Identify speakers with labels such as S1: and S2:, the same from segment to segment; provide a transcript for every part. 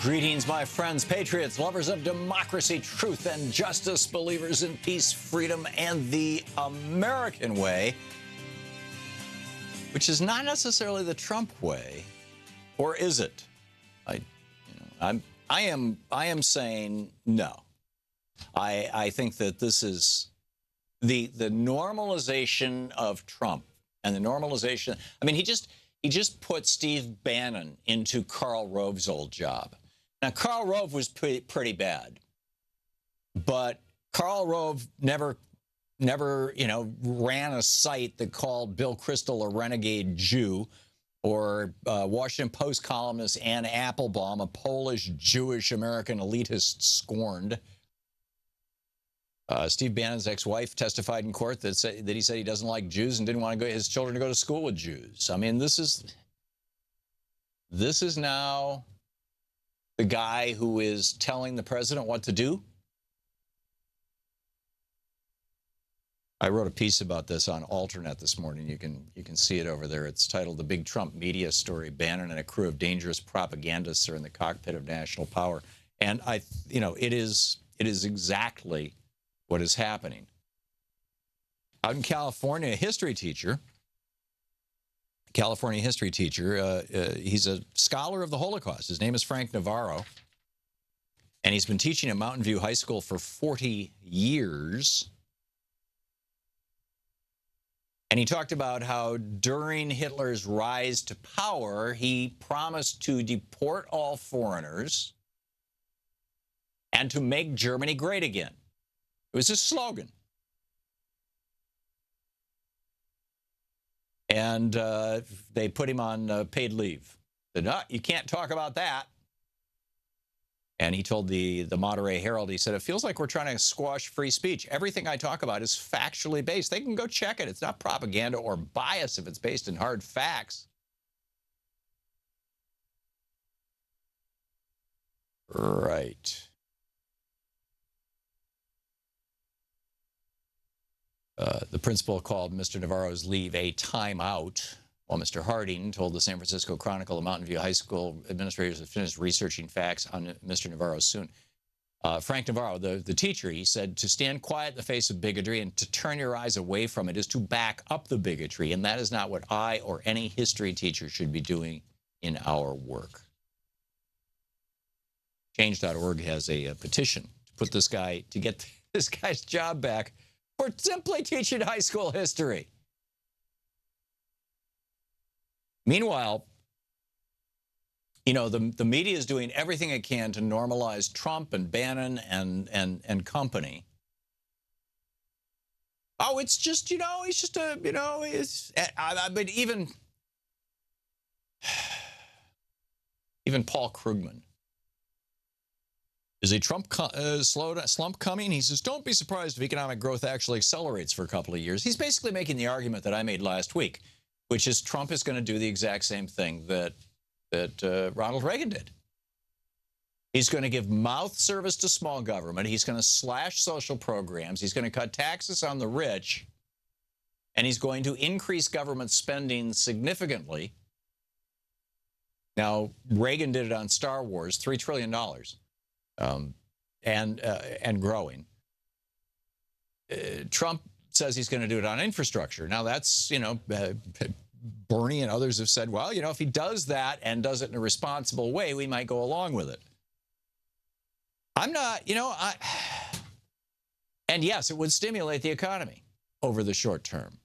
S1: Greetings, my friends, patriots, lovers of democracy, truth, and justice, believers in peace, freedom, and the American way, which is not necessarily the Trump way, or is it? I am saying no. I think that this is the normalization of Trump and the normalization. I mean, he just put Steve Bannon into Karl Rove's old job. Now, Karl Rove was pretty bad, but Karl Rove never, ran a site that called Bill Kristol a renegade Jew, or Washington Post columnist Ann Applebaum, a Polish Jewish American elitist, scorned. Steve Bannon's ex-wife testified in court that he said he doesn't like Jews and didn't want his children to go to school with Jews. I mean, this is now the guy who is telling the president what to do. I wrote a piece about this on Alternet this morning. You can see it over there. It's titled "The Big Trump Media Story: Bannon and a Crew of Dangerous Propagandists Are in the Cockpit of National Power." And it is exactly what is happening. Out in California, a California history teacher, he's a scholar of the Holocaust. His name is Frank Navarro, and he's been teaching at Mountain View High School for 40 years. And he talked about how during Hitler's rise to power, he promised to deport all foreigners and to make Germany great again. It was his slogan. And they put him on paid leave. Said, "No, you can't talk about that." And he told the Monterey Herald, he said, "It feels like we're trying to squash free speech. Everything I talk about is factually based. They can go check it. It's not propaganda or bias if it's based in hard facts." Right. The principal called Mr. Navarro's leave a timeout, while Mr. Harding told the San Francisco Chronicle the Mountain View High School administrators have finished researching facts on Mr. Navarro soon. Frank Navarro, the teacher, he said, "To stand quiet in the face of bigotry and to turn your eyes away from it is to back up the bigotry, and that is not what I or any history teacher should be doing in our work." Change.org has a petition to put this guy, to get this guy's job back for simply teaching high school history. Meanwhile, the media is doing everything it can to normalize Trump and Bannon and company. Oh, it's just, he's just a, but even Paul Krugman. Is a Trump slump coming? He says, don't be surprised if economic growth actually accelerates for a couple of years. He's basically making the argument that I made last week, which is Trump is going to do the exact same thing that Ronald Reagan did. He's going to give mouth service to small government. He's going to slash social programs. He's going to cut taxes on the rich. And he's going to increase government spending significantly. Now, Reagan did it on Star Wars, $3 trillion. And growing. Trump says he's going to do it on infrastructure. Now that's, Bernie and others have said, well, if he does that and does it in a responsible way, we might go along with it. I'm not, and yes, it would stimulate the economy over the short term.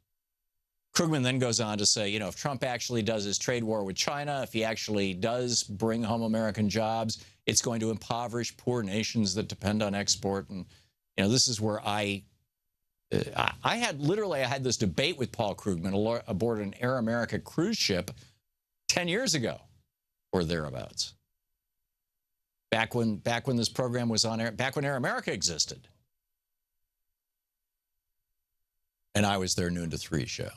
S1: Krugman then goes on to say, if Trump actually does his trade war with China, if he actually does bring home American jobs, it's going to impoverish poor nations that depend on export. And, this is where I had this debate with Paul Krugman aboard an Air America cruise ship 10 years ago or thereabouts. Back when this program was on air, back when Air America existed. And I was their noon to 3 show.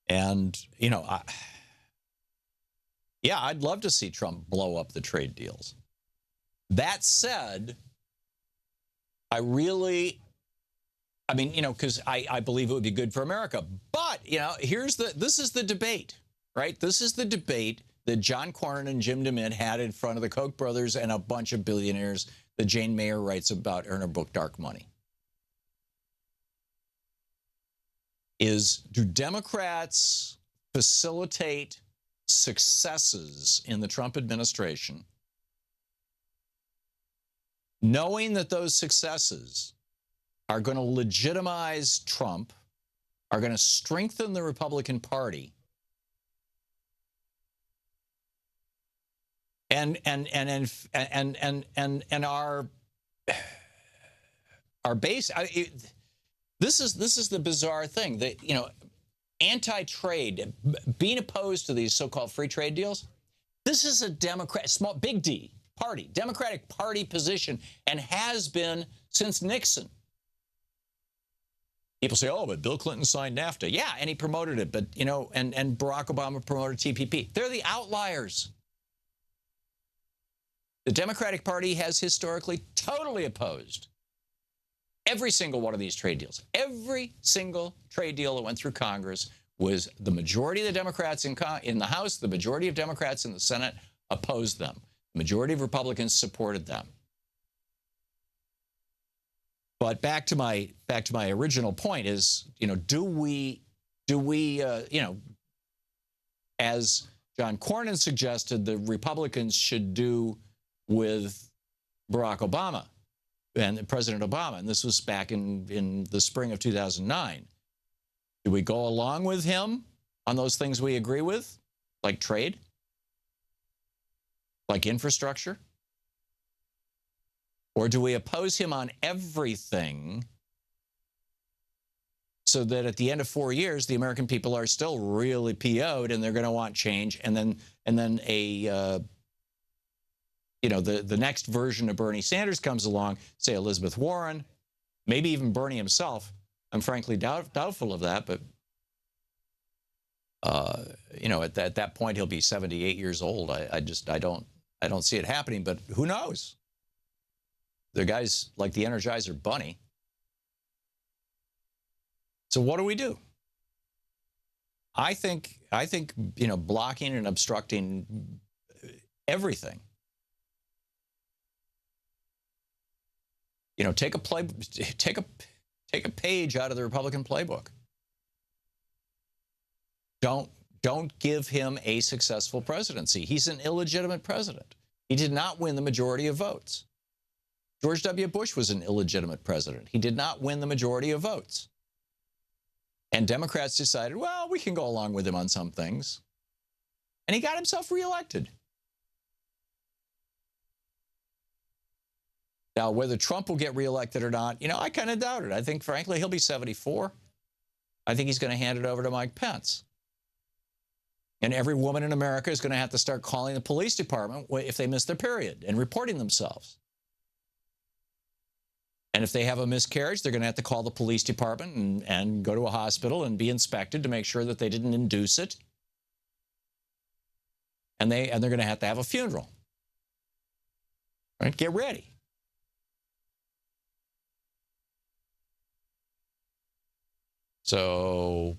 S1: And, I'd love to see Trump blow up the trade deals. That said, because I believe it would be good for America. But, this is the debate, right? This is the debate that John Cornyn and Jim DeMint had in front of the Koch brothers and a bunch of billionaires that Jane Mayer writes about in her book, Dark Money. Do Democrats facilitate successes in the Trump administration, knowing that those successes are going to legitimize Trump, are going to strengthen the Republican Party, and our base? This is the bizarre thing that, anti-trade, being opposed to these so-called free trade deals. This is a big D party, Democratic Party position, and has been since Nixon. People say, oh, but Bill Clinton signed NAFTA. Yeah, and he promoted it, but, and Barack Obama promoted TPP. They're the outliers. The Democratic Party has historically totally opposed every single one of these trade deals. Every single trade deal that went through Congress was the majority of the Democrats in the House, the majority of Democrats in the Senate opposed them. The majority of Republicans supported them. But back to my original point is, do we as John Cornyn suggested, the Republicans should do with Barack Obama and President Obama, and this was back in the spring of 2009. Do we go along with him on those things we agree with, like trade, like infrastructure? Or do we oppose him on everything so that at the end of 4 years, the American people are still really PO'd and they're going to want change, and then the next version of Bernie Sanders comes along, say Elizabeth Warren, maybe even Bernie himself. I'm frankly doubtful of that, but at that point he'll be 78 years old. I don't see it happening, but who knows? The guys like the Energizer Bunny. So what do we do? I think blocking and obstructing everything. Take a page out of the Republican playbook. Don't give him a successful presidency. He's an illegitimate president. He did not win the majority of votes. George W. Bush was an illegitimate president. He did not win the majority of votes. And Democrats decided, well, we can go along with him on some things. And he got himself reelected. Now, whether Trump will get reelected or not, I kind of doubt it. I think, frankly, he'll be 74. I think he's going to hand it over to Mike Pence. And every woman in America is going to have to start calling the police department if they miss their period and reporting themselves. And if they have a miscarriage, they're going to have to call the police department and go to a hospital and be inspected to make sure that they didn't induce it. And they're going to have a funeral. Right? Get ready. So,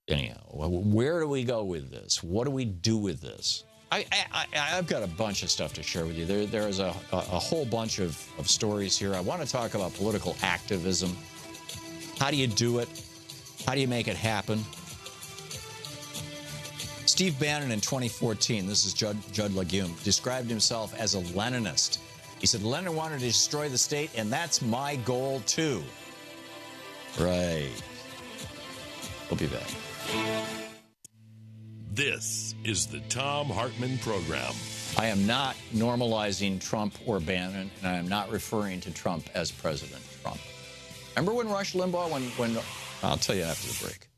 S1: anyhow, where do we go with this? What do we do with this? I've got a bunch of stuff to share with you. There is a whole bunch of stories here. I want to talk about political activism. How do you do it? How do you make it happen? Steve Bannon in 2014, this is Judd Legume, described himself as a Leninist. He said, Lenin wanted to destroy the state, and that's my goal, too. Right. We'll be back.
S2: This is the Thom Hartmann Program.
S1: I am not normalizing Trump or Bannon, and I am not referring to Trump as President Trump. Remember when Rush Limbaugh, when I'll tell you after the break.